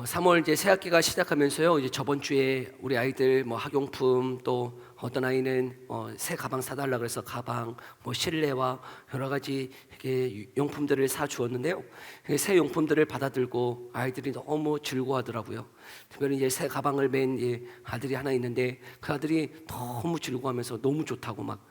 3월 이제 새 학기가 시작하면서요. 이제 저번 주에 우리 아이들 뭐 학용품, 또 어떤 아이는 새 가방 사달라 그래서 가방, 뭐 실내화 여러 가지 이렇게 용품들을 사 주었는데요. 새 용품들을 받아들고 아이들이 너무 즐거워하더라고요. 특별히 이제 새 가방을 맨 아들이 하나 있는데 그 아들이 너무 즐거워하면서 너무 좋다고 막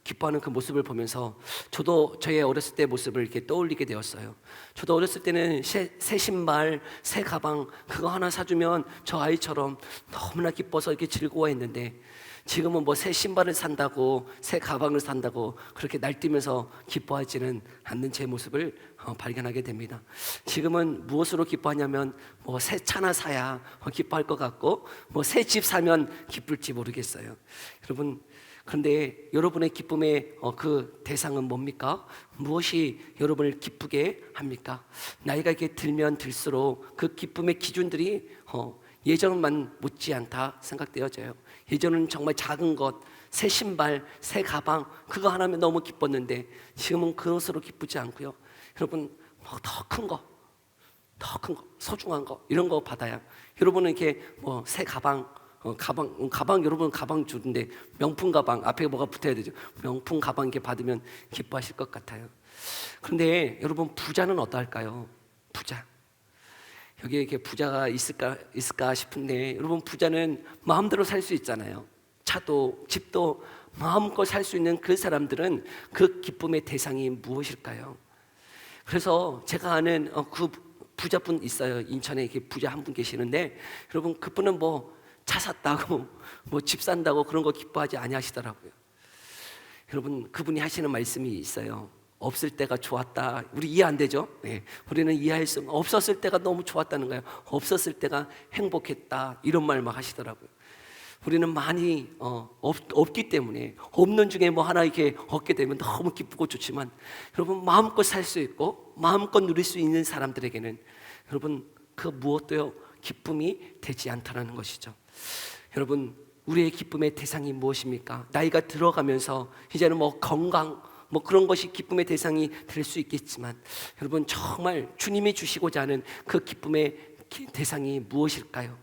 기뻐하는 그 모습을 보면서 저도 저의 어렸을 때 모습을 이렇게 떠올리게 되었어요. 저도 어렸을 때는 새 신발, 새 가방 그거 하나 사주면 저 아이처럼 너무나 기뻐서 이렇게 즐거워했는데, 지금은 뭐 새 신발을 산다고, 새 가방을 산다고 그렇게 날뛰면서 기뻐하지는 않는 제 모습을 발견하게 됩니다. 지금은 무엇으로 기뻐하냐면 뭐 새 차나 사야 기뻐할 것 같고, 뭐 새 집 사면 기쁠지 모르겠어요. 여러분, 그런데 여러분의 기쁨의 그 대상은 뭡니까? 무엇이 여러분을 기쁘게 합니까? 나이가 이렇게 들면 들수록 그 기쁨의 기준들이 예전만 못지않다 생각되어져요. 예전은 정말 작은 것, 새 신발, 새 가방 그거 하나면 너무 기뻤는데 지금은 그것으로 기쁘지 않고요. 여러분, 더 큰 거, 소중한 거 이런 거 받아야 여러분은 이렇게 뭐 새 가방, 가방 여러분 가방 주는데 명품 가방 앞에 뭐가 붙어야 되죠. 명품 가방 이렇게 받으면 기뻐하실 것 같아요. 그런데 여러분, 부자는 어떨까요? 부자. 여기에 이렇게 부자가 있을까 싶은데, 여러분, 부자는 마음대로 살 수 있잖아요. 차도 집도 마음껏 살 수 있는 그 사람들은 그 기쁨의 대상이 무엇일까요? 그래서 제가 아는 그 부자분 있어요. 인천에 이렇게 부자 한 분 계시는데, 여러분, 그분은 뭐 차 샀다고 뭐 집 산다고 그런 거 기뻐하지 아니하시더라고요. 여러분, 그분이 하시는 말씀이 있어요. 없을 때가 좋았다. 우리 이해 안 되죠? 네. 우리는 이해할 수 없었을 때가 너무 좋았다는 거예요. 없었을 때가 행복했다. 이런 말 막 하시더라고요. 우리는 많이 없기 때문에, 없는 중에 뭐 하나 이렇게 얻게 되면 너무 기쁘고 좋지만, 여러분, 마음껏 살 수 있고 마음껏 누릴 수 있는 사람들에게는 여러분, 그 무엇도요 기쁨이 되지 않다라는 것이죠. 여러분, 우리의 기쁨의 대상이 무엇입니까? 나이가 들어가면서 이제는 뭐 건강 뭐 그런 것이 기쁨의 대상이 될 수 있겠지만, 여러분, 정말 주님이 주시고자 하는 그 기쁨의 대상이 무엇일까요?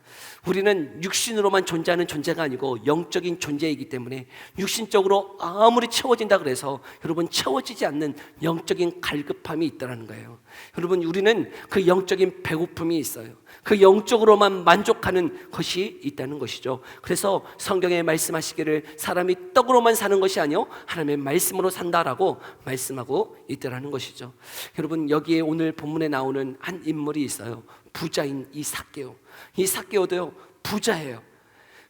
우리는 육신으로만 존재하는 존재가 아니고 영적인 존재이기 때문에, 육신적으로 아무리 채워진다 그래서 여러분 채워지지 않는 영적인 갈급함이 있다는 거예요. 여러분, 우리는 그 영적인 배고픔이 있어요. 그 영적으로만 만족하는 것이 있다는 것이죠. 그래서 성경에 말씀하시기를 사람이 떡으로만 사는 것이 아니요 하나님의 말씀으로 산다라고 말씀하고 있다는 것이죠. 여러분, 여기에 오늘 본문에 나오는 한 인물이 있어요. 부자인 이 삭개오. 이 삭개오도요 부자예요.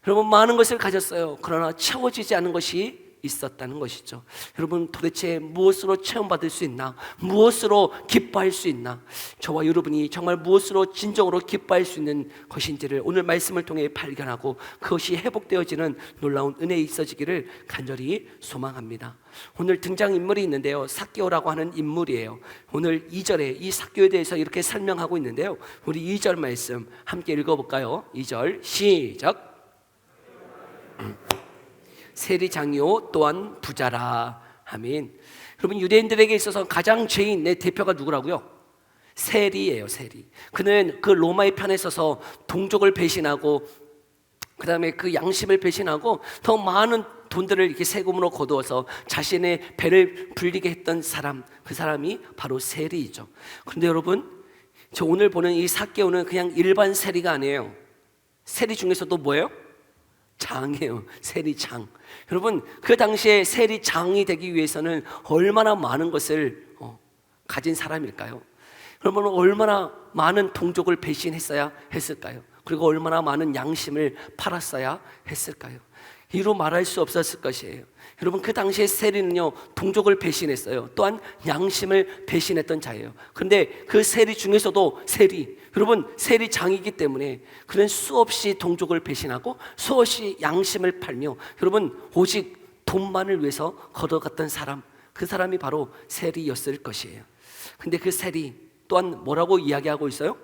여러분, 많은 것을 가졌어요. 그러나 채워지지 않은 것이 있었다는 것이죠. 여러분, 도대체 무엇으로 체험받을 수 있나? 무엇으로 기뻐할 수 있나? 저와 여러분이 정말 무엇으로 진정으로 기뻐할 수 있는 것인지를 오늘 말씀을 통해 발견하고 그것이 회복되어지는 놀라운 은혜에 있어지기를 간절히 소망합니다. 오늘 등장인물이 있는데요, 삭개오라고 하는 인물이에요. 오늘 2절에 이 삭개오에 대해서 이렇게 설명하고 있는데요, 우리 2절 말씀 함께 읽어볼까요? 2절 시작. 세리장이요 또한 부자라. 아멘. 여러분, 유대인들에게 있어서 가장 죄인의 대표가 누구라고요? 세리예요. 세리. 그는 그 로마의 편에 서서 동족을 배신하고 그 다음에 그 양심을 배신하고 더 많은 돈들을 이렇게 세금으로 거두어서 자신의 배를 불리게 했던 사람, 그 사람이 바로 세리이죠. 그런데 여러분, 저 오늘 보는 이 삭개오는 그냥 일반 세리가 아니에요. 세리 중에서도 뭐예요? 장이에요. 세리장. 여러분, 그 당시에 세리장이 되기 위해서는 얼마나 많은 것을 가진 사람일까요? 여러분, 얼마나 많은 동족을 배신했어야 했을까요? 그리고 얼마나 많은 양심을 팔았어야 했을까요? 이루 말할 수 없었을 것이에요. 여러분, 그 당시에 세리는요 동족을 배신했어요. 또한 양심을 배신했던 자예요. 그런데 그 세리 중에서도 여러분, 세리장이기 때문에 그는 수없이 동족을 배신하고 수없이 양심을 팔며 여러분 오직 돈만을 위해서 걷어갔던 사람, 그 사람이 바로 세리였을 것이에요. 근데 그 세리 또한 뭐라고 이야기하고 있어요?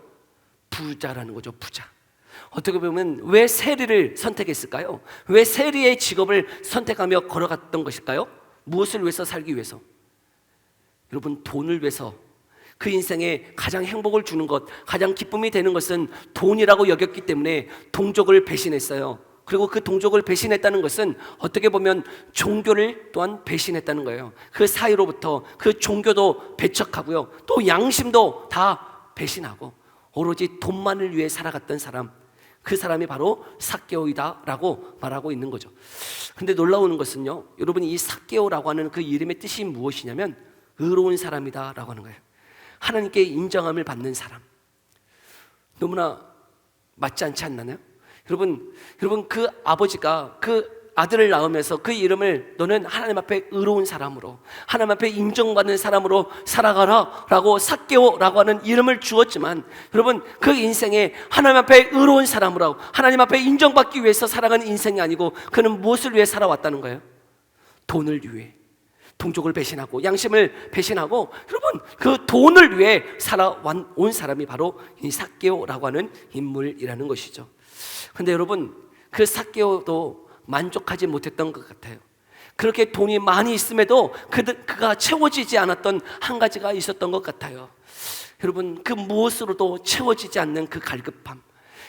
부자라는 거죠. 부자. 어떻게 보면 왜 세리를 선택했을까요? 왜 세리의 직업을 선택하며 걸어갔던 것일까요? 무엇을 위해서? 살기 위해서. 여러분, 돈을 위해서, 그 인생에 가장 행복을 주는 것, 가장 기쁨이 되는 것은 돈이라고 여겼기 때문에 동족을 배신했어요. 그리고 그 동족을 배신했다는 것은 어떻게 보면 종교를 또한 배신했다는 거예요. 그 사이로부터 그 종교도 배척하고요, 또 양심도 다 배신하고 오로지 돈만을 위해 살아갔던 사람, 그 사람이 바로 삭개오이다라고 말하고 있는 거죠. 근데 놀라운 것은요, 여러분, 이 삭개오라고 하는 그 이름의 뜻이 무엇이냐면 의로운 사람이다라고 하는 거예요. 하나님께 인정함을 받는 사람. 너무나 맞지 않지 않나요? 여러분 그 아버지가 그 아들을 낳으면서 그 이름을 너는 하나님 앞에 의로운 사람으로, 하나님 앞에 인정받는 사람으로 살아가라 라고 삭개오라고 하는 이름을 주었지만, 여러분, 그 인생에 하나님 앞에 의로운 사람으로 하나님 앞에 인정받기 위해서 살아가는 인생이 아니고 그는 무엇을 위해 살아왔다는 거예요? 돈을 위해, 동족을 배신하고 양심을 배신하고, 여러분, 그 돈을 위해 살아온 사람이 바로 이 삭개오라고 하는 인물이라는 것이죠. 근데 여러분, 그 삭개오도 만족하지 못했던 것 같아요. 그렇게 돈이 많이 있음에도 그가 채워지지 않았던 한 가지가 있었던 것 같아요. 여러분, 그 무엇으로도 채워지지 않는 그 갈급함,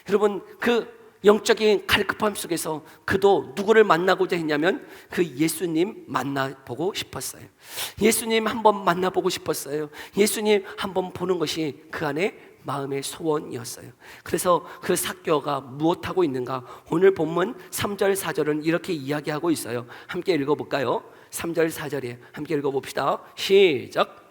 여러분, 그 영적인 갈급함 속에서 그도 누구를 만나고자 했냐면 그 예수님 만나보고 싶었어요. 예수님 한번 만나보고 싶었어요. 예수님 한번 보는 것이 그 안에 마음의 소원이었어요. 그래서 그 삭개오가 무엇하고 있는가? 오늘 본문 3절 4절은 이렇게 이야기하고 있어요. 함께 읽어볼까요? 3절 4절에 함께 읽어봅시다. 시작.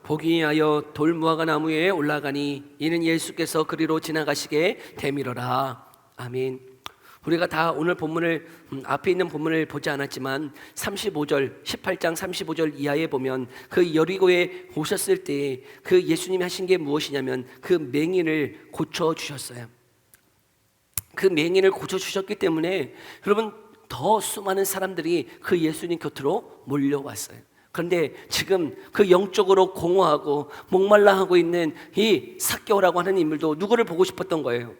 보기 위하여 돌무화과 나무 위에 올라가니 이는 예수께서 그리로 지나가시게 되밀어라. 아멘. 우리가 다 오늘 본문을 앞에 있는 본문을 보지 않았지만 35절 18장 35절 이하에 보면 그 여리고에 오셨을 때 그 예수님이 하신 게 무엇이냐면 그 맹인을 고쳐주셨어요. 그 맹인을 고쳐주셨기 때문에 여러분, 더 수많은 사람들이 그 예수님 곁으로 몰려왔어요. 그런데 지금 그 영적으로 공허하고 목말라 하고 있는 이 삭개오라고 하는 인물도 누구를 보고 싶었던 거예요?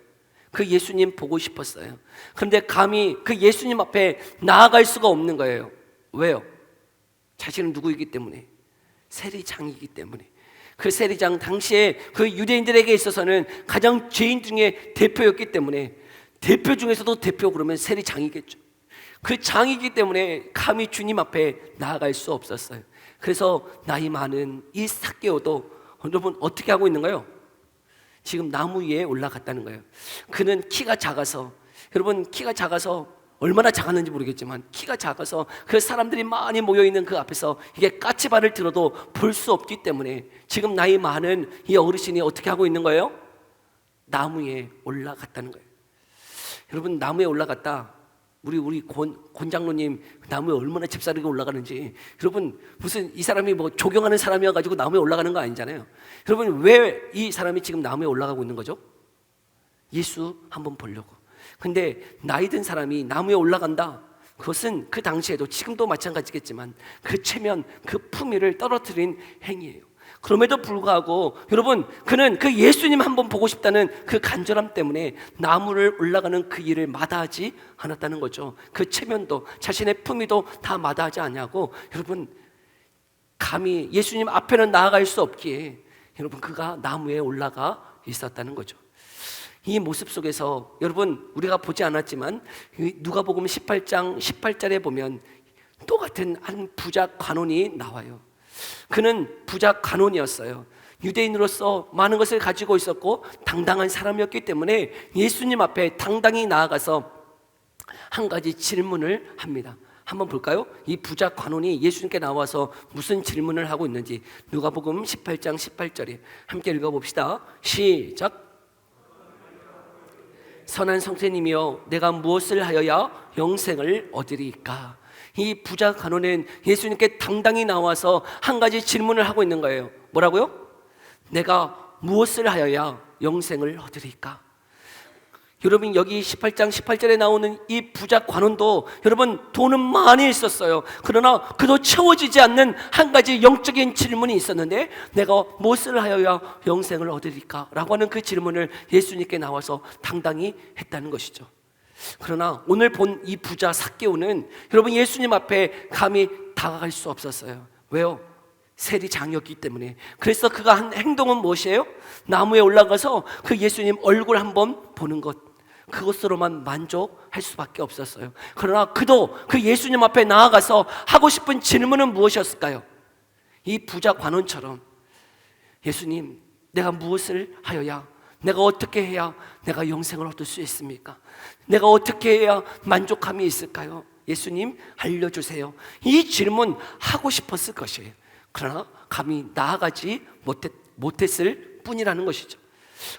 그 예수님 보고 싶었어요. 그런데 감히 그 예수님 앞에 나아갈 수가 없는 거예요. 왜요? 자신은 누구이기 때문에? 세리장이기 때문에. 그 세리장, 당시에 그 유대인들에게 있어서는 가장 죄인 중에 대표였기 때문에, 대표 중에서도 대표 그러면 세리장이겠죠. 그 장이기 때문에 감히 주님 앞에 나아갈 수 없었어요. 그래서 나이 많은 이 삭개오도 여러분 어떻게 하고 있는가요? 지금 나무 위에 올라갔다는 거예요. 그는 키가 작아서, 여러분, 키가 작아서 얼마나 작았는지 모르겠지만 키가 작아서 그 사람들이 많이 모여있는 그 앞에서 이게 까치발을 들어도 볼 수 없기 때문에 지금 나이 많은 이 어르신이 어떻게 하고 있는 거예요? 나무 위에 올라갔다는 거예요. 여러분, 나무에 올라갔다. 우리 권 장로님 나무에 얼마나 잽싸르게 올라가는지, 여러분, 무슨 이 사람이 뭐 조경하는 사람이어가지고 나무에 올라가는 거 아니잖아요. 여러분, 왜 이 사람이 지금 나무에 올라가고 있는 거죠? 예수 한번 보려고. 근데 나이 든 사람이 나무에 올라간다, 그것은 그 당시에도 지금도 마찬가지겠지만 그 체면, 그 품위를 떨어뜨린 행위예요. 그럼에도 불구하고 여러분, 그는 그 예수님 한번 보고 싶다는 그 간절함 때문에 나무를 올라가는 그 일을 마다하지 않았다는 거죠. 그 체면도, 자신의 품위도 다 마다하지 않냐고. 여러분, 감히 예수님 앞에는 나아갈 수 없기에 여러분, 그가 나무에 올라가 있었다는 거죠. 이 모습 속에서 여러분, 우리가 보지 않았지만 누가복음 18장 18절에 보면 똑같은 한 부자 관원이 나와요. 그는 부자 관원이었어요. 유대인으로서 많은 것을 가지고 있었고 당당한 사람이었기 때문에 예수님 앞에 당당히 나아가서 한 가지 질문을 합니다. 한번 볼까요? 이 부자 관원이 예수님께 나와서 무슨 질문을 하고 있는지 누가복음 18장 18절에 함께 읽어봅시다. 시작. 선한 선생님이여, 내가 무엇을 하여야 영생을 얻으리까? 이 부자 관원은 예수님께 당당히 나와서 한 가지 질문을 하고 있는 거예요. 뭐라고요? 내가 무엇을 하여야 영생을 얻으리까? 여러분, 여기 18장 18절에 나오는 이 부자 관원도 여러분 돈은 많이 있었어요. 그러나 그도 채워지지 않는 한 가지 영적인 질문이 있었는데, 내가 무엇을 하여야 영생을 얻으리까? 라고 하는 그 질문을 예수님께 나와서 당당히 했다는 것이죠. 그러나 오늘 본 이 부자 삭개오는 여러분 예수님 앞에 감히 다가갈 수 없었어요. 왜요? 세리장이었기 때문에. 그래서 그가 한 행동은 무엇이에요? 나무에 올라가서 그 예수님 얼굴 한번 보는 것, 그것으로만 만족할 수밖에 없었어요. 그러나 그도 그 예수님 앞에 나아가서 하고 싶은 질문은 무엇이었을까요? 이 부자 관원처럼, 예수님, 내가 무엇을 하여야, 내가 어떻게 해야 내가 영생을 얻을 수 있습니까? 내가 어떻게 해야 만족함이 있을까요? 예수님 알려주세요. 이 질문 하고 싶었을 것이에요. 그러나 감히 나아가지 못했을 뿐이라는 것이죠.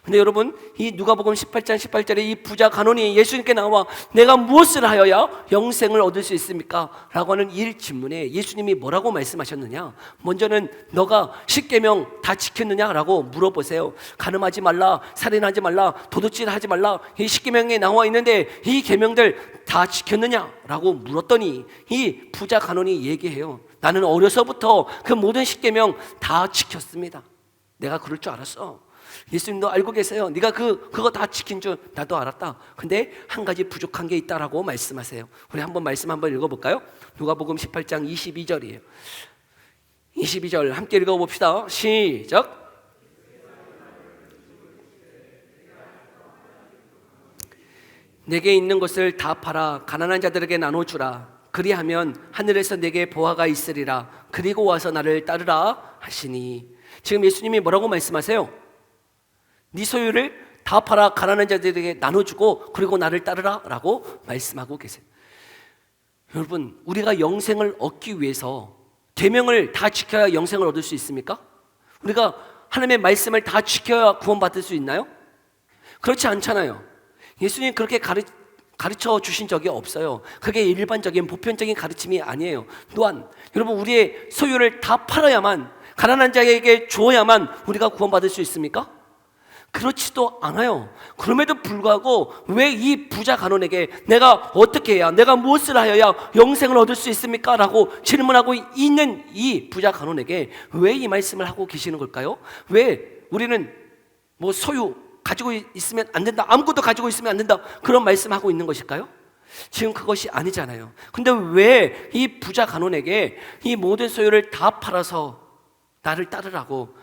근데 여러분, 이 누가복음 18장 18절에 이 부자 간원이 예수님께 나와 내가 무엇을 하여야 영생을 얻을 수 있습니까? 라고 하는 이 질문에 예수님이 뭐라고 말씀하셨느냐? 먼저는 너가 십계명 다 지켰느냐? 라고 물어보세요. 간음하지 말라, 살인하지 말라, 도둑질하지 말라, 이 십계명에 나와 있는데 이 계명들 다 지켰느냐? 라고 물었더니 이 부자 간원이 얘기해요. 나는 어려서부터 그 모든 십계명 다 지켰습니다. 내가 그럴 줄 알았어. 예수님도 알고 계세요. 네가 그거 다 지킨 줄 나도 알았다. 근데 한 가지 부족한 게 있다라고 말씀하세요. 우리 말씀 한번 읽어볼까요? 누가복음 18장 22절이에요. 22절 함께 읽어봅시다. 시작. 내게 있는 것을 다 팔아 가난한 자들에게 나눠주라. 그리하면 하늘에서 내게 보화가 있으리라. 그리고 와서 나를 따르라 하시니. 지금 예수님이 뭐라고 말씀하세요? 네 소유를 다 팔아 가난한 자들에게 나눠주고 그리고 나를 따르라 라고 말씀하고 계세요. 여러분, 우리가 영생을 얻기 위해서 계명을 다 지켜야 영생을 얻을 수 있습니까? 우리가 하나님의 말씀을 다 지켜야 구원받을 수 있나요? 그렇지 않잖아요. 예수님 그렇게 가르쳐 주신 적이 없어요. 그게 일반적인 보편적인 가르침이 아니에요. 또한 여러분, 우리의 소유를 다 팔아야만, 가난한 자에게 주어야만 우리가 구원받을 수 있습니까? 그렇지도 않아요. 그럼에도 불구하고 왜 이 부자 간원에게 내가 어떻게 해야, 내가 무엇을 하여야 영생을 얻을 수 있습니까? 라고 질문하고 있는 이 부자 간원에게 왜 이 말씀을 하고 계시는 걸까요? 왜 우리는 소유 가지고 있으면 안 된다, 아무것도 가지고 있으면 안 된다, 그런 말씀하고 있는 것일까요? 지금 그것이 아니잖아요. 근데 왜 이 부자 간원에게 이 모든 소유를 다 팔아서 나를 따르라고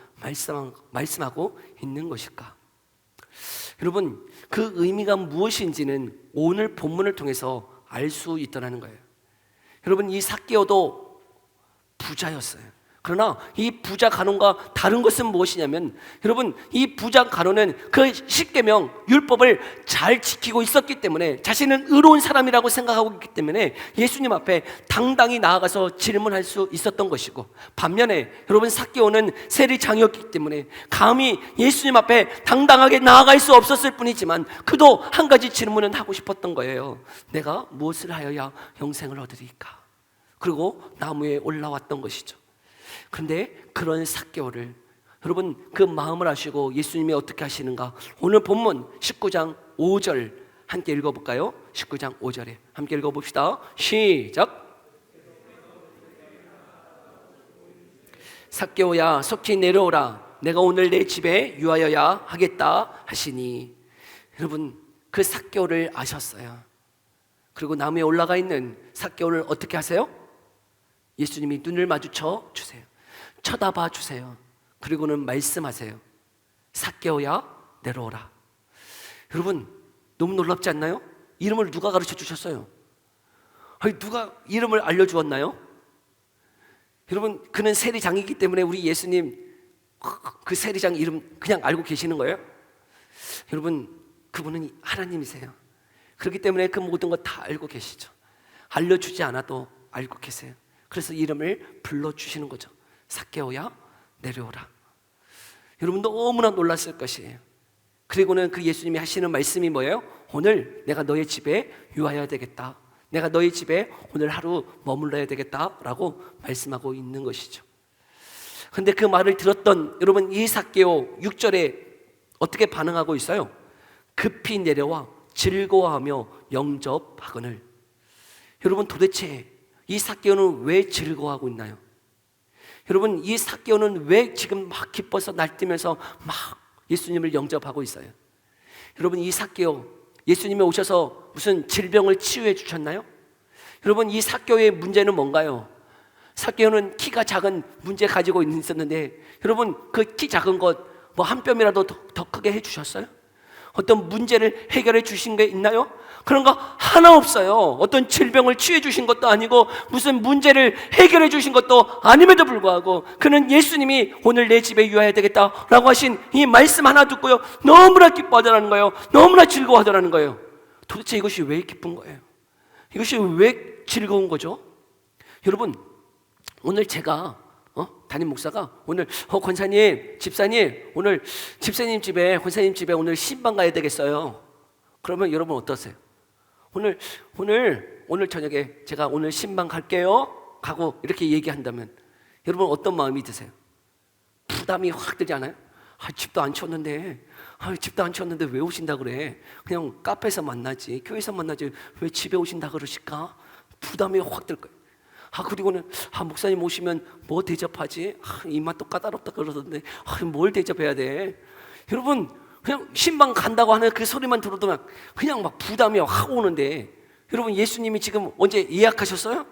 말씀하고 있는 것일까? 여러분, 그 의미가 무엇인지는 오늘 본문을 통해서 알 수 있다는 거예요. 여러분, 이 삭개오도 부자였어요. 그러나 이 부자 간원과 다른 것은 무엇이냐면, 여러분, 이 부자 간원은 그 십계명 율법을 잘 지키고 있었기 때문에, 자신은 의로운 사람이라고 생각하고 있기 때문에 예수님 앞에 당당히 나아가서 질문할 수 있었던 것이고, 반면에 여러분, 삭개오는 세리장이었기 때문에 감히 예수님 앞에 당당하게 나아갈 수 없었을 뿐이지만 그도 한 가지 질문은 하고 싶었던 거예요. 내가 무엇을 하여야 영생을 얻으리까? 그리고 나무에 올라왔던 것이죠. 그런데 그런 삭개오를, 여러분, 그 마음을 아시고 예수님이 어떻게 하시는가? 오늘 본문 19장 5절 함께 읽어볼까요? 19장 5절에 함께 읽어봅시다. 시작. 삭개오야, 속히 내려오라. 내가 오늘 내 집에 유하여야 하겠다 하시니. 여러분, 그 삭개오를 아셨어요. 그리고 나무에 올라가 있는 삭개오를 어떻게 하세요? 예수님이 눈을 마주쳐 주세요. 쳐다봐 주세요. 그리고는 말씀하세요. 삭개오야, 내려오라. 여러분, 너무 놀랍지 않나요? 이름을 누가 가르쳐 주셨어요? 아니, 누가 이름을 알려주었나요? 여러분, 그는 세리장이기 때문에 우리 예수님 그 세리장 이름 그냥 알고 계시는 거예요? 여러분, 그분은 하나님이세요. 그렇기 때문에 그 모든 것 다 알고 계시죠. 알려주지 않아도 알고 계세요. 그래서 이름을 불러주시는 거죠. 삭개오야, 내려오라. 여러분, 너무나 놀랐을 것이에요. 그리고는 그 예수님이 하시는 말씀이 뭐예요? 오늘 내가 너의 집에 유하여야 되겠다. 내가 너의 집에 오늘 하루 머물러야 되겠다라고 말씀하고 있는 것이죠. 그런데 그 말을 들었던 여러분, 이 삭개오 6절에 어떻게 반응하고 있어요? 급히 내려와 즐거워하며 영접하거늘. 여러분, 도대체 이 삭개오는 왜 즐거워하고 있나요? 여러분, 이 삭개오는 왜 지금 막 기뻐서 날뛰면서 막 예수님을 영접하고 있어요? 여러분, 이 삭개오 예수님이 오셔서 무슨 질병을 치유해 주셨나요? 여러분, 이 삭개오의 문제는 뭔가요? 삭개오는 키가 작은 문제 가지고 있었는데, 여러분, 그 키 작은 것 뭐 한 뼘이라도 더 크게 해 주셨어요? 어떤 문제를 해결해 주신 게 있나요? 그런 거 하나 없어요. 어떤 질병을 치유해 주신 것도 아니고 무슨 문제를 해결해 주신 것도 아님에도 불구하고 그는 예수님이 오늘 내 집에 유하여야 되겠다라고 하신 이 말씀 하나 듣고요, 너무나 기뻐하더라는 거예요. 너무나 즐거워하더라는 거예요. 도대체 이것이 왜 기쁜 거예요? 이것이 왜 즐거운 거죠? 여러분, 오늘 제가 담임 목사가 오늘 권사님, 집사님, 오늘 집사님 집에, 권사님 집에 오늘 신방 가야 되겠어요. 그러면 여러분 어떠세요? 오늘 저녁에 제가 오늘 신방 갈게요 가고 이렇게 얘기한다면 여러분 어떤 마음이 드세요? 부담이 확 들지 않아요? 집도 안 치웠는데 왜 오신다 그래? 그냥 카페에서 만나지, 교회에서 만나지, 왜 집에 오신다 그러실까? 부담이 확 들 거예요. 그리고는 목사님 오시면 뭐 대접하지? 입맛도 까다롭다 그러던데 뭘 대접해야 돼? 여러분, 그냥 신방 간다고 하는 그 소리만 들어도 그냥 막 부담이 확 오는데, 여러분, 예수님이 지금 언제 예약하셨어요?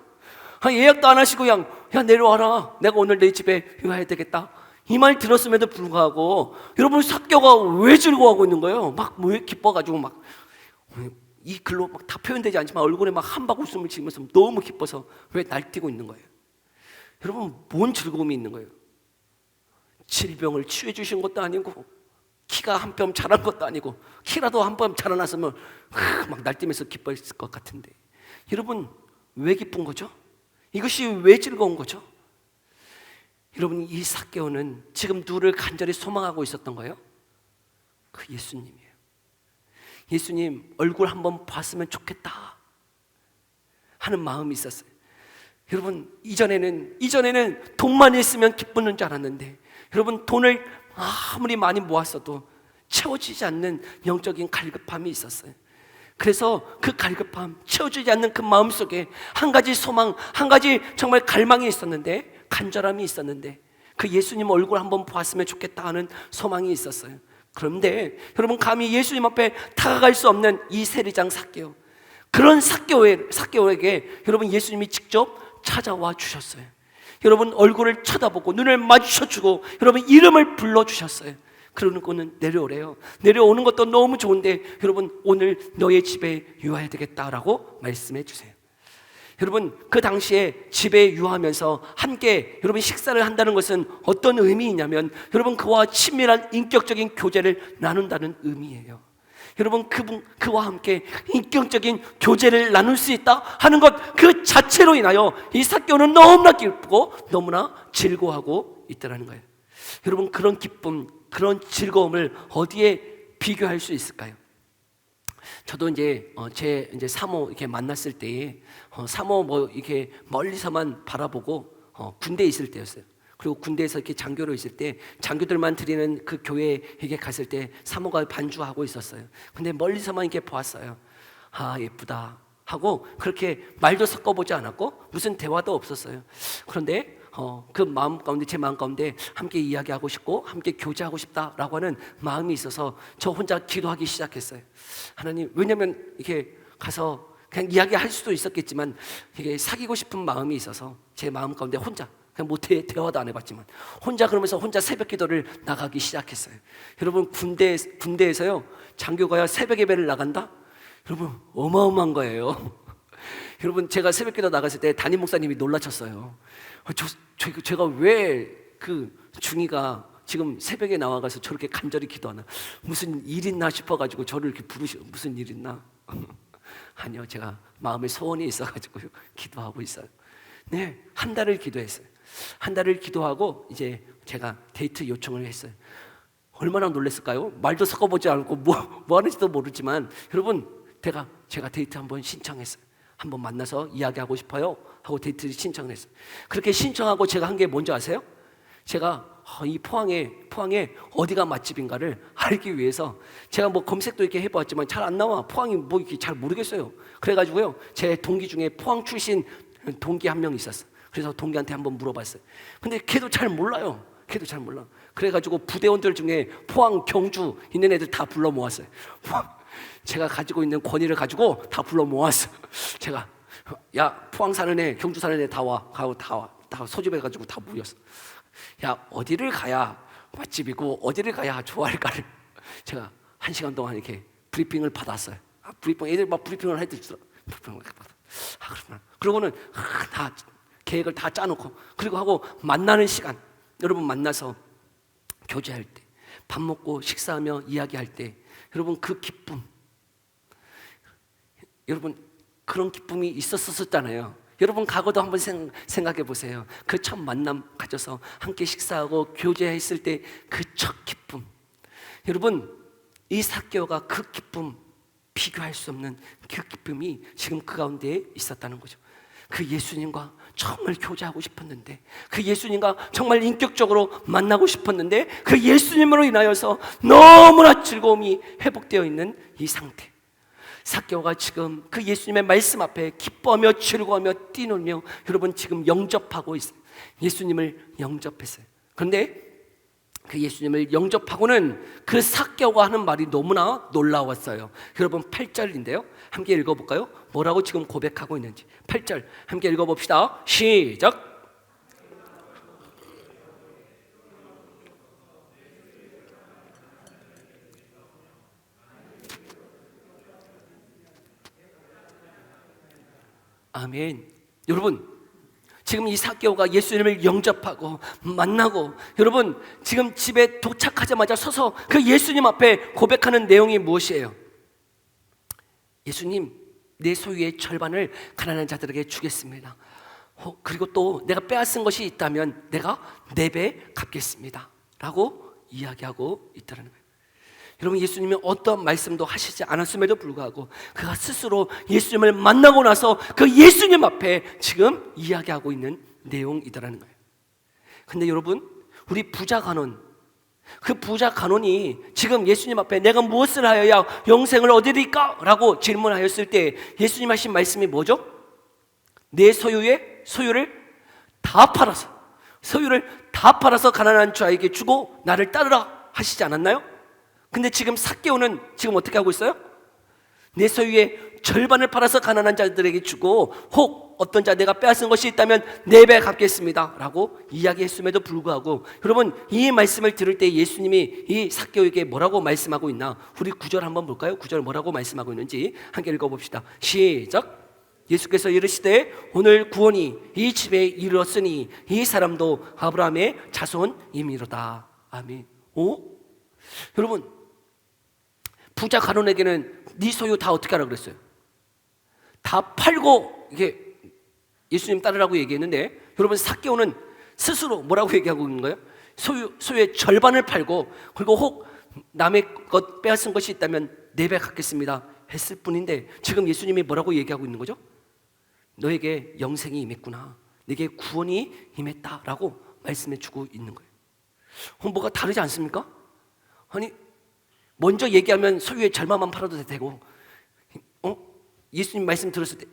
예약도 안 하시고 그냥 야 내려와라, 내가 오늘 내 집에 유하여야 되겠다, 이 말 들었음에도 불구하고 여러분, 삭개오가 왜 즐거워하고 있는 거예요? 막 왜 기뻐가지고 막 이 글로 막 다 표현되지 않지만 얼굴에 막 한박 웃음을 지으면서 너무 기뻐서 왜 날뛰고 있는 거예요? 여러분, 뭔 즐거움이 있는 거예요? 질병을 치유해 주신 것도 아니고 키가 한 뼘 자란 것도 아니고, 키라도 한 뼘 자라났으면 막 날뛰면서 기뻐했을 것 같은데, 여러분 왜 기쁜 거죠? 이것이 왜 즐거운 거죠? 여러분, 이 삭개오는 지금 누구를 간절히 소망하고 있었던 거예요? 그 예수님이에요. 예수님 얼굴 한번 봤으면 좋겠다 하는 마음이 있었어요. 여러분, 이전에는 돈만 있으면 기쁘는 줄 알았는데, 여러분, 돈을 아무리 많이 모았어도 채워지지 않는 영적인 갈급함이 있었어요. 그래서 그 갈급함, 채워지지 않는 그 마음속에 한 가지 소망, 한 가지 정말 갈망이 있었는데, 간절함이 있었는데, 그 예수님 얼굴 한번 보았으면 좋겠다 하는 소망이 있었어요. 그런데 여러분, 감히 예수님 앞에 다가갈 수 없는 이 세리장 삭개오, 그런 삭개오에게 여러분, 예수님이 직접 찾아와 주셨어요. 여러분, 얼굴을 쳐다보고 눈을 마주쳐주고 여러분, 이름을 불러주셨어요. 그러고는 내려오래요. 내려오는 것도 너무 좋은데, 여러분, 오늘 너의 집에 유하여야 되겠다라고 말씀해 주세요. 여러분, 그 당시에 집에 유하면서 함께 여러분 식사를 한다는 것은 어떤 의미이냐면, 여러분, 그와 친밀한 인격적인 교제를 나눈다는 의미예요. 여러분, 그와 함께 인격적인 교제를 나눌 수 있다 하는 것 그 자체로 인하여 이 삭개오는 너무나 기쁘고 너무나 즐거워하고 있다는 거예요. 여러분, 그런 기쁨, 그런 즐거움을 어디에 비교할 수 있을까요? 저도 제 사모 이렇게 만났을 때에 사모 뭐 이렇게 멀리서만 바라보고 군대에 있을 때였어요. 그리고 군대에서 이렇게 장교로 있을 때 장교들만 드리는 그 교회에 갔을 때 사모가 반주하고 있었어요. 근데 멀리서만 이렇게 보았어요. 예쁘다 하고 그렇게 말도 섞어보지 않았고 무슨 대화도 없었어요. 그런데 그 마음 가운데, 제 마음 가운데 함께 이야기하고 싶고 함께 교제하고 싶다라고 하는 마음이 있어서 저 혼자 기도하기 시작했어요. 하나님, 왜냐면 이렇게 가서 그냥 이야기할 수도 있었겠지만 이게 사귀고 싶은 마음이 있어서 제 마음 가운데 혼자, 그냥 뭐 대화도 안 해봤지만 혼자, 그러면서 혼자 새벽 기도를 나가기 시작했어요. 여러분, 군대에서요, 장교가 새벽 예배를 나간다? 여러분, 어마어마한 거예요. 여러분, 제가 새벽 기도 나갔을 때 담임 목사님이 놀라셨어요. 제가 왜 그 중이가 지금 새벽에 나와가서 저렇게 간절히 기도하나, 무슨 일 있나 싶어가지고 저를 이렇게 부르시고, 무슨 일 있나? 아니요, 제가 마음에 소원이 있어가지고 기도하고 있어요. 네, 한 달을 기도했어요. 한 달을 기도하고 이제 제가 데이트 요청을 했어요. 얼마나 놀랐을까요? 말도 섞어보지 않고 뭐 하는지도 모르지만, 여러분, 제가 데이트 한번 신청했어요. 한번 만나서 이야기하고 싶어요 하고 데이트를 신청을 했어요. 그렇게 신청하고 제가 한 게 뭔지 아세요? 제가 이 포항에 어디가 맛집인가를 알기 위해서 제가 뭐 검색도 이렇게 해봤지만 잘 안 나와. 포항이 뭐 이렇게 잘 모르겠어요. 그래가지고요, 제 동기 중에 포항 출신 동기 한 명 있었어. 그래서 동기한테 한번 물어봤어요. 근데 걔도 잘 몰라요. 걔도 잘 몰라. 그래가지고 부대원들 중에 포항, 경주 있는 애들 다 불러 모았어요. 제가 가지고 있는 권위를 가지고 다 불러 모았어. 제가 야 포항 사는 애, 경주 사는 애 다 와, 다 소집해가지고 다 모였어. 야 어디를 가야 맛집이고 어디를 가야 좋아할까를 제가 1시간 동안 이렇게 브리핑을 받았어요. 브리핑 애들 막 브리핑을 해주더라고. 브리핑을 받아. 그렇구나. 그러고는 다 계획을 다 짜놓고 그리고 하고 만나는 시간, 여러분 만나서 교제할 때, 밥 먹고 식사하며 이야기할 때, 여러분 그 기쁨, 여러분 그런 기쁨이 있었었잖아요. 여러분 과거도 한번 생각해 보세요. 그 첫 만남 가져서 함께 식사하고 교제했을 때 그 첫 기쁨, 여러분 이 삭개오가 그 기쁨, 비교할 수 없는 그 기쁨이 지금 그 가운데에 있었다는 거죠. 그 예수님과 정말 교제하고 싶었는데, 그 예수님과 정말 인격적으로 만나고 싶었는데, 그 예수님으로 인하여서 너무나 즐거움이 회복되어 있는 이 상태, 삭개오가 지금 그 예수님의 말씀 앞에 기뻐하며 즐거워하며 뛰놀며 여러분 지금 영접하고 있어요. 예수님을 영접했어요. 그런데 그 예수님을 영접하고는 그 삭개오가 하는 말이 너무나 놀라웠어요. 여러분 8절인데요, 함께 읽어볼까요? 뭐라고 지금 고백하고 있는지. 8절 함께 읽어봅시다. 시작. 아멘. 여러분 지금 이 삭개오가 예수님을 영접하고 만나고, 여러분 지금 집에 도착하자마자 서서 그 예수님 앞에 고백하는 내용이 무엇이에요? 예수님, 내 소유의 절반을 가난한 자들에게 주겠습니다. 그리고 또 내가 빼앗은 것이 있다면 내가 4배 갚겠습니다 라고 이야기하고 있다는 거예요. 여러분 예수님이 어떤 말씀도 하시지 않았음에도 불구하고 그가 스스로 예수님을 만나고 나서 그 예수님 앞에 지금 이야기하고 있는 내용이더라는 거예요. 근데 여러분 우리 부자 간원, 그 부자 간원이 지금 예수님 앞에 내가 무엇을 하여야 영생을 얻으리까? 라고 질문하였을 때 예수님 하신 말씀이 뭐죠? 내 소유를 다 팔아서, 소유를 다 팔아서 가난한 자에게 주고 나를 따르라 하시지 않았나요? 근데 지금 삭개오는 지금 어떻게 하고 있어요? 내 소유의 절반을 팔아서 가난한 자들에게 주고 혹 어떤 자 내가 빼앗은 것이 있다면 4배 갚겠습니다 라고 이야기했음에도 불구하고, 여러분 이 말씀을 들을 때 예수님이 이 삭개오에게 뭐라고 말씀하고 있나? 우리 9절 한번 볼까요? 9절 뭐라고 말씀하고 있는지 함께 읽어봅시다. 시작. 예수께서 이르시되 오늘 구원이 이 집에 이르렀으니 이 사람도 아브라함의 자손이미로다. 아멘. 여러분 부자 간원에게는 네 소유 다 어떻게 하라 그랬어요? 다 팔고 이게 예수님 따르라고 얘기했는데, 여러분 삭개오는 스스로 뭐라고 얘기하고 있는 거예요? 소유의 절반을 팔고 그리고 혹 남의 것 빼앗은 것이 있다면 4배 갚겠습니다 했을 뿐인데 지금 예수님이 뭐라고 얘기하고 있는 거죠? 너에게 영생이 임했구나, 네게 구원이 임했다라고 말씀해 주고 있는 거예요. 뭐가 다르지 않습니까? 아니 먼저 얘기하면 소유의 절반만 팔아도 되고, 예수님 말씀 들었을 때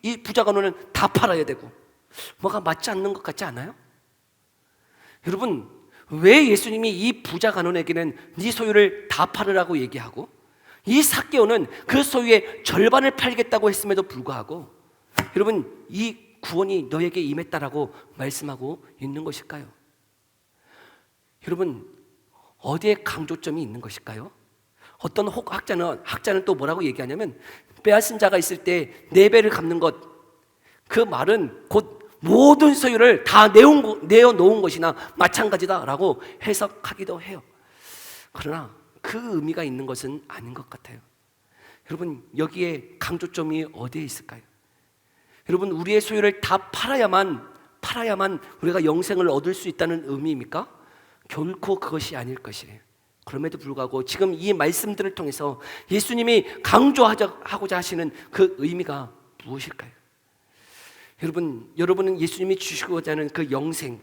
이 부자 간원은 다 팔아야 되고, 뭐가 맞지 않는 것 같지 않아요? 여러분 왜 예수님이 이 부자 간원에게는 네 소유를 다 팔으라고 얘기하고 이 삭개오는 그 소유의 절반을 팔겠다고 했음에도 불구하고 여러분 이 구원이 너에게 임했다라고 말씀하고 있는 것일까요? 여러분 어디에 강조점이 있는 것일까요? 어떤 학자는 또 뭐라고 얘기하냐면 빼앗은 자가 있을 때 4배를 갚는 것, 그 말은 곧 모든 소유를 다 내어놓은 것이나 마찬가지다라고 해석하기도 해요. 그러나 그 의미가 있는 것은 아닌 것 같아요. 여러분 여기에 강조점이 어디에 있을까요? 여러분 우리의 소유를 다 팔아야만 우리가 영생을 얻을 수 있다는 의미입니까? 결코 그것이 아닐 것이에요. 그럼에도 불구하고 지금 이 말씀들을 통해서 예수님이 강조하고자 하시는 그 의미가 무엇일까요? 여러분은 예수님이 주시고자 하는 그 영생,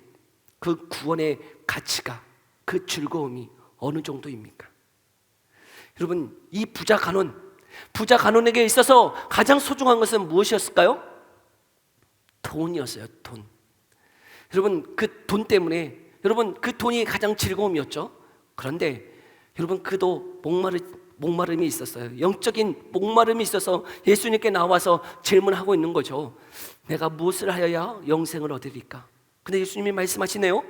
그 구원의 가치가, 그 즐거움이 어느 정도입니까? 여러분 이 부자 간원에게 있어서 가장 소중한 것은 무엇이었을까요? 돈이었어요. 돈. 여러분 그 돈 때문에, 여러분 그 돈이 가장 즐거움이었죠. 그런데 여러분 그도 목마름이 있었어요. 영적인 목마름이 있어서 예수님께 나와서 질문하고 있는 거죠. 내가 무엇을 하여야 영생을 얻으리까? 근데 예수님이 말씀하시네요.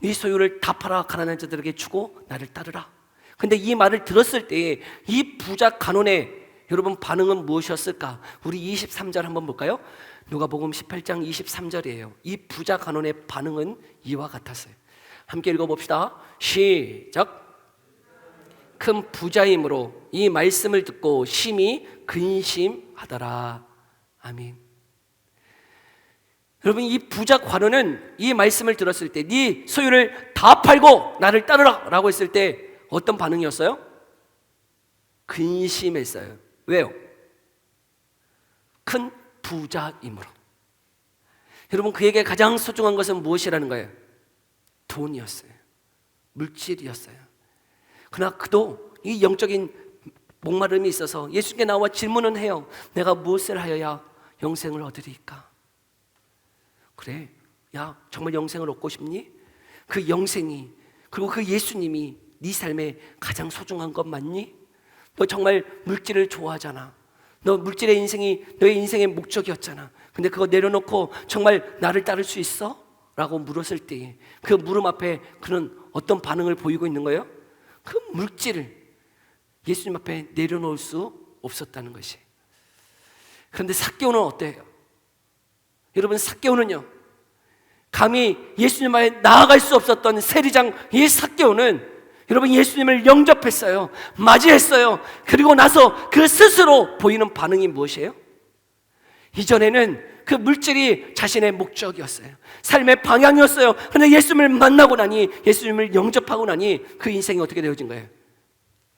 네 소유를 다 팔아 가난한 자들에게 주고 나를 따르라. 근데 이 말을 들었을 때에 이 부자 간원의 여러분 반응은 무엇이었을까? 우리 23절 한번 볼까요? 누가복음 18장 23절이에요. 이 부자 간원의 반응은 이와 같았어요. 함께 읽어봅시다. 시작. 큰 부자이므로 이 말씀을 듣고 심히 근심하더라. 아멘. 여러분, 이 부자 관원은 이 말씀을 들었을 때 네 소유를 다 팔고 나를 따르라 라고 했을 때 어떤 반응이었어요? 근심했어요. 왜요? 큰 부자이므로. 여러분, 그에게 가장 소중한 것은 무엇이라는 거예요? 돈이었어요. 물질이었어요. 그러나 그도 이 영적인 목마름이 있어서 예수님께 나와 질문은 해요. 내가 무엇을 하여야 영생을 얻으리까? 그래, 야, 정말 영생을 얻고 싶니? 그 영생이, 그리고 그 예수님이 네 삶에 가장 소중한 것 맞니? 너 정말 물질을 좋아하잖아. 너 물질의 인생이 너의 인생의 목적이었잖아. 근데 그거 내려놓고 정말 나를 따를 수 있어? 라고 물었을 때 그 물음 앞에 그는 어떤 반응을 보이고 있는 거예요? 그 물질을 예수님 앞에 내려놓을 수 없었다는 것이. 그런데 삭개오는 어때요? 여러분, 삭개오는요, 감히 예수님 앞에 나아갈 수 없었던 세리장 이 삭개오는 여러분 예수님을 영접했어요. 맞이했어요. 그리고 나서 그 스스로 보이는 반응이 무엇이에요? 이전에는 그 물질이 자신의 목적이었어요. 삶의 방향이었어요. 그런데 예수님을 만나고 나니, 예수님을 영접하고 나니 그 인생이 어떻게 되어진 거예요?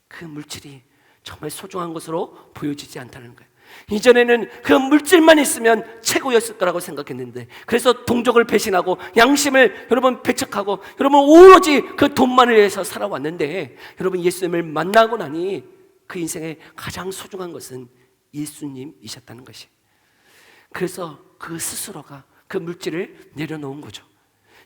그 물질이 정말 소중한 것으로 보여지지 않다는 거예요. 이전에는 그 물질만 있으면 최고였을 거라고 생각했는데, 그래서 동족을 배신하고 양심을 여러분 배척하고 여러분 오로지 그 돈만을 위해서 살아왔는데, 여러분 예수님을 만나고 나니 그 인생의 가장 소중한 것은 예수님이셨다는 것이. 그래서 그 스스로가 그 물질을 내려놓은 거죠.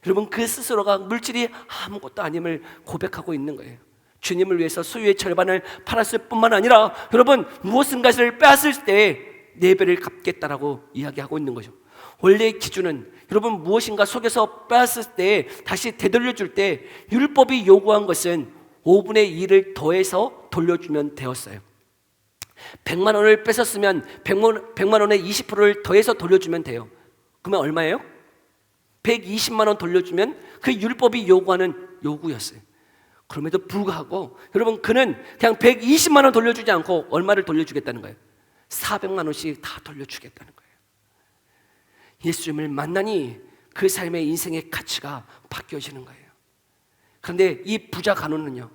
여러분, 그 스스로가 물질이 아무것도 아님을 고백하고 있는 거예요. 주님을 위해서 소유의 절반을 팔았을 뿐만 아니라 여러분 무엇인가를 빼앗을 때 4배를 갚겠다라고 이야기하고 있는 거죠. 원래의 기준은 여러분 무엇인가 속에서 빼앗을 때 다시 되돌려줄 때 율법이 요구한 것은 5분의 1을 더해서 돌려주면 되었어요. 100만 원을 뺏었으면 100만 원의 20%를 더해서 돌려주면 돼요. 그러면 얼마예요? 120만 원 돌려주면 그 율법이 요구하는 요구였어요. 그럼에도 불구하고 여러분 그는 그냥 120만 원 돌려주지 않고 얼마를 돌려주겠다는 거예요? 400만 원씩 다 돌려주겠다는 거예요. 예수님을 만나니 그 삶의 인생의 가치가 바뀌어지는 거예요. 그런데 이 부자 간원은요,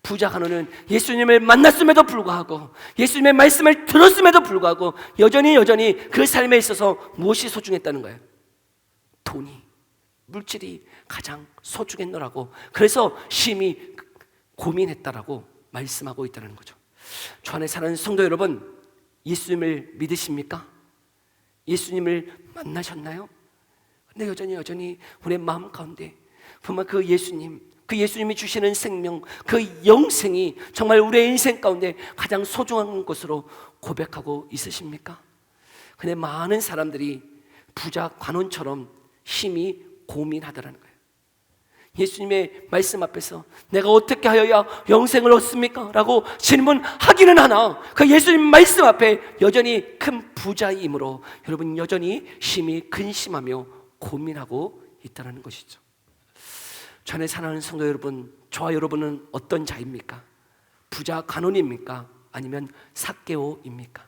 부자 간원은 예수님을 만났음에도 불구하고 예수님의 말씀을 들었음에도 불구하고 여전히 그 삶에 있어서 무엇이 소중했다는 거예요? 돈이, 물질이 가장 소중했노라고, 그래서 심히 고민했다라고 말씀하고 있다는 거죠. 주 안에 사는 성도 여러분, 예수님을 믿으십니까? 예수님을 만나셨나요? 근데 여전히 우리의 마음 가운데 정말 그 예수님이 주시는 생명, 그 영생이 정말 우리의 인생 가운데 가장 소중한 것으로 고백하고 있으십니까? 근데 많은 사람들이 부자 관원처럼 심히 고민하더라는 거예요. 예수님의 말씀 앞에서 내가 어떻게 하여야 영생을 얻습니까? 라고 질문하기는 하나 그 예수님 말씀 앞에 여전히 큰 부자이므로 여러분 여전히 심히 근심하며 고민하고 있다는 것이죠. 주 안에 사랑하는 성도 여러분, 저와 여러분은 어떤 자입니까? 부자 간원입니까? 아니면 삭개오입니까?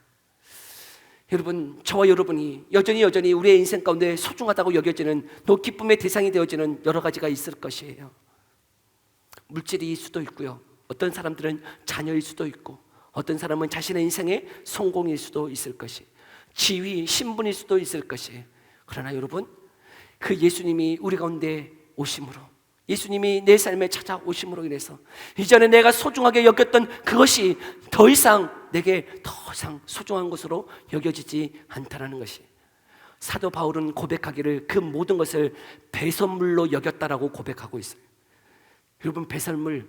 여러분, 저와 여러분이 여전히 우리의 인생 가운데 소중하다고 여겨지는 또 기쁨의 대상이 되어지는 여러 가지가 있을 것이에요. 물질일 수도 있고요, 어떤 사람들은 자녀일 수도 있고, 어떤 사람은 자신의 인생의 성공일 수도 있을 것이, 지위, 신분일 수도 있을 것이. 그러나 여러분, 그 예수님이 우리 가운데 오심으로, 예수님이 내 삶에 찾아오심으로 인해서 이전에 내가 소중하게 여겼던 그것이 더 이상 내게 더 이상 소중한 것으로 여겨지지 않다라는 것이. 사도 바울은 고백하기를 그 모든 것을 배설물로 여겼다라고 고백하고 있어요. 여러분, 배설물,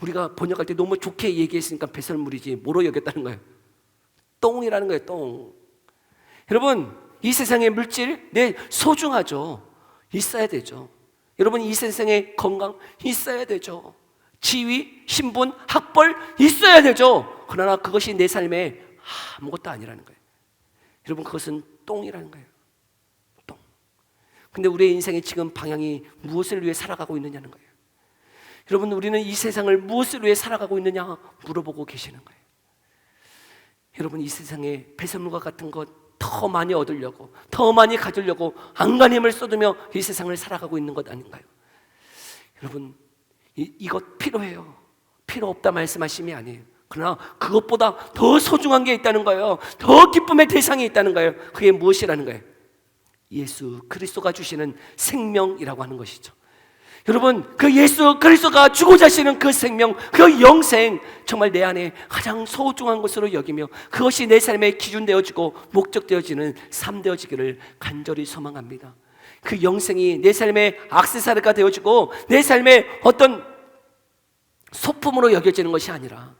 우리가 번역할 때 너무 좋게 얘기했으니까 배설물이지 뭐로 여겼다는 거예요? 똥이라는 거예요. 똥. 여러분, 이 세상의 물질 소중하죠. 있어야 되죠. 여러분, 이 세상의 건강 있어야 되죠. 지위, 신분, 학벌 있어야 되죠. 그러나 그것이 내 삶에 아무것도 아니라는 거예요. 여러분, 그것은 똥이라는 거예요. 똥. 근데 우리의 인생의 지금 방향이 무엇을 위해 살아가고 있느냐는 거예요. 여러분, 우리는 이 세상을 무엇을 위해 살아가고 있느냐 물어보고 계시는 거예요. 여러분, 이 세상에 배설물과 같은 것 더 많이 얻으려고, 더 많이 가지려고 안간힘을 쏟으며 이 세상을 살아가고 있는 것 아닌가요? 여러분, 이것 필요해요. 필요 없다 말씀하심이 아니에요. 그러나 그것보다 더 소중한 게 있다는 거예요. 더 기쁨의 대상이 있다는 거예요. 그게 무엇이라는 거예요? 예수 그리스도가 주시는 생명이라고 하는 것이죠. 여러분, 그 예수 그리스도가 주고자 하시는 그 생명, 그 영생, 정말 내 안에 가장 소중한 것으로 여기며 그것이 내 삶의 기준 되어지고 목적 되어지는 삶 되어지기를 간절히 소망합니다. 그 영생이 내 삶의 액세서리가 되어지고 내 삶의 어떤 소품으로 여겨지는 것이 아니라,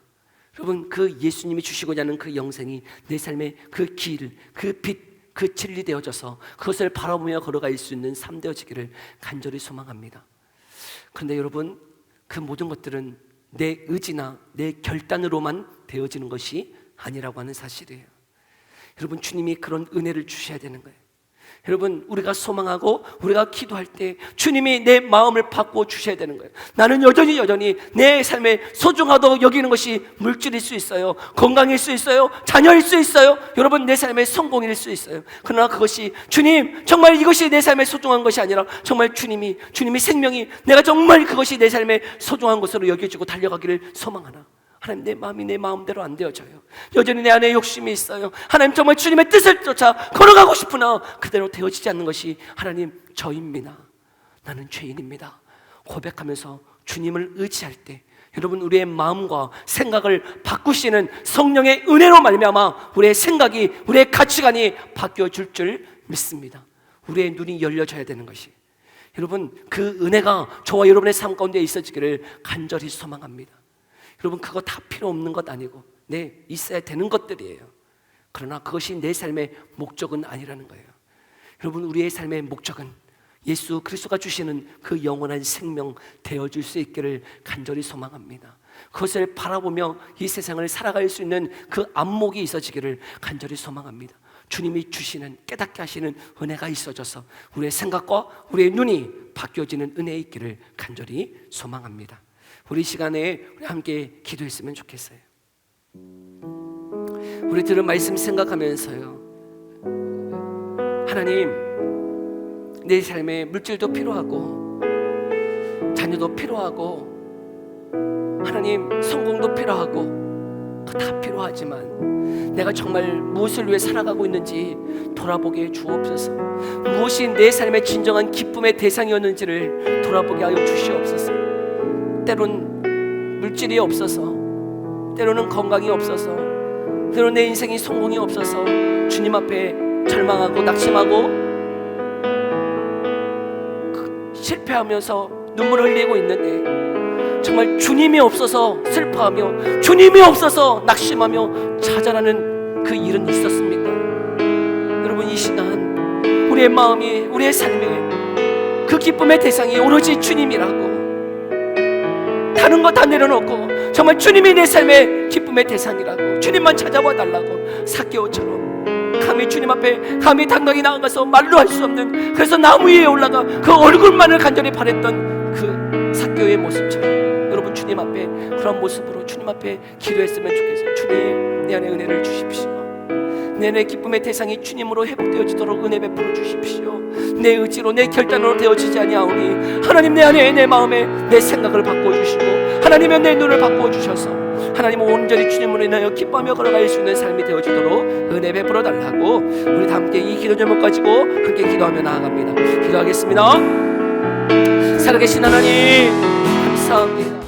여러분, 그 예수님이 주시고자 하는 그 영생이 내 삶의 그 길, 그 빛, 그 진리 되어져서 그것을 바라보며 걸어갈 수 있는 삶 되어지기를 간절히 소망합니다. 그런데 여러분, 그 모든 것들은 내 의지나 내 결단으로만 되어지는 것이 아니라고 하는 사실이에요. 여러분, 주님이 그런 은혜를 주셔야 되는 거예요. 여러분, 우리가 소망하고 우리가 기도할 때 주님이 내 마음을 바꾸어 주셔야 되는 거예요. 나는 여전히 내 삶에 소중하다고 여기는 것이 물질일 수 있어요. 건강일 수 있어요. 자녀일 수 있어요. 여러분, 내 삶의 성공일 수 있어요. 그러나 그것이 주님, 정말 이것이 내 삶에 소중한 것이 아니라 정말 주님이 생명이, 내가 정말 그것이 내 삶에 소중한 것으로 여겨지고 달려가기를 소망하나? 하나님, 내 마음이 내 마음대로 안 되어져요. 여전히 내 안에 욕심이 있어요. 하나님, 정말 주님의 뜻을 쫓아 걸어가고 싶으나 그대로 되어지지 않는 것이 하나님, 저입니다. 나는 죄인입니다. 고백하면서 주님을 의지할 때 여러분, 우리의 마음과 생각을 바꾸시는 성령의 은혜로 말미암아 우리의 생각이, 우리의 가치관이 바뀌어질 줄 믿습니다. 우리의 눈이 열려져야 되는 것이, 여러분, 그 은혜가 저와 여러분의 삶 가운데 있어지기를 간절히 소망합니다. 여러분, 그거 다 필요 없는 것 아니고 있어야 되는 것들이에요. 그러나 그것이 내 삶의 목적은 아니라는 거예요. 여러분, 우리의 삶의 목적은 예수 그리스도가 주시는 그 영원한 생명 되어줄 수 있기를 간절히 소망합니다. 그것을 바라보며 이 세상을 살아갈 수 있는 그 안목이 있어지기를 간절히 소망합니다. 주님이 주시는, 깨닫게 하시는 은혜가 있어져서 우리의 생각과 우리의 눈이 바뀌어지는 은혜가 있기를 간절히 소망합니다. 우리 시간에 우리 함께 기도했으면 좋겠어요. 우리 들은 말씀 생각하면서요, 하나님, 내 삶에 물질도 필요하고 자녀도 필요하고 하나님, 성공도 필요하고 다 필요하지만 내가 정말 무엇을 위해 살아가고 있는지 돌아보게 해 주옵소서. 무엇이 내 삶의 진정한 기쁨의 대상이었는지를 돌아보게 하여 주시옵소서. 때론 물질이 없어서, 때로는 건강이 없어서, 때로는 내 인생이 성공이 없어서 주님 앞에 절망하고 낙심하고 실패하면서 눈물을 흘리고 있는데, 정말 주님이 없어서 슬퍼하며 주님이 없어서 낙심하며 좌절하는 그 일은 있었습니까? 여러분, 이 시간 우리의 마음이, 우리의 삶에 그 기쁨의 대상이 오로지 주님이라고, 다른 거 다 내려놓고 정말 주님이 내 삶의 기쁨의 대상이라고, 주님만 찾아와 달라고, 삭개오처럼 감히 주님 앞에 감히 당당히 나아가서 말로 할 수 없는, 그래서 나무 위에 올라가 그 얼굴만을 간절히 바랬던 그 삭개오의 모습처럼 여러분, 주님 앞에 그런 모습으로 주님 앞에 기도했으면 좋겠어요. 주님, 내 안에 은혜를 주십시오. 내 기쁨의 대상이 주님으로 회복되어지도록 은혜 베풀어 주십시오. 내 의지로, 내 결단으로 되어지지 아니하오니 하나님, 내 안에, 내 마음에 내 생각을 바꿔주시고 하나님의 내 눈을 바꿔주셔서 하나님, 온전히 주님으로 인하여 기뻐하며 걸어갈 수 있는 삶이 되어지도록 은혜 베풀어 달라고, 우리 다 함께 이 기도 제목 가지고 함께 기도하며 나아갑니다. 기도하겠습니다. 살아계신 하나님, 감사합니다.